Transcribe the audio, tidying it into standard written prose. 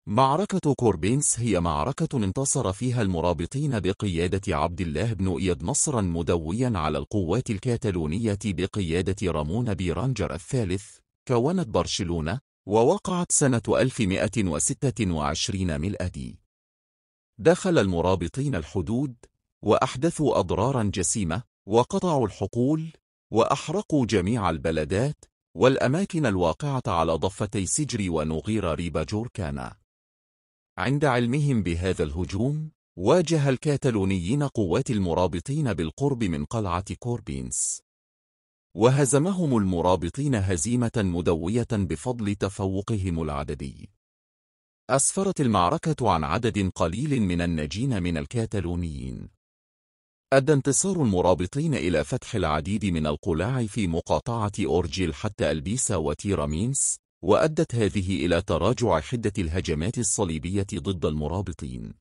معركة كوربينس هي معركة انتصر فيها المرابطين بقيادة عبد الله بن إياد نصرا مدويا على القوات الكاتالونية بقيادة رامون بيرانجر الثالث. كونت برشلونة، ووقعت سنة 1126 ميلادي. دخل المرابطين الحدود، وأحدثوا أضرارا جسيمة، وقطعوا الحقول، وأحرقوا جميع البلدات والأماكن الواقعة على ضفتي سجر ونغير ريبا جوركانا. عند علمهم بهذا الهجوم، واجه الكاتالونيين قوات المرابطين بالقرب من قلعة كوربينس، وهزمهم المرابطين هزيمة مدوية بفضل تفوقهم العددي. أسفرت المعركة عن عدد قليل من الناجين من الكاتالونيين. أدى انتصار المرابطين إلى فتح العديد من القلاع في مقاطعة أورجيل حتى ألبيسا وتيرامينس، وأدت هذه إلى تراجع حدة الهجمات الصليبية ضد المرابطين.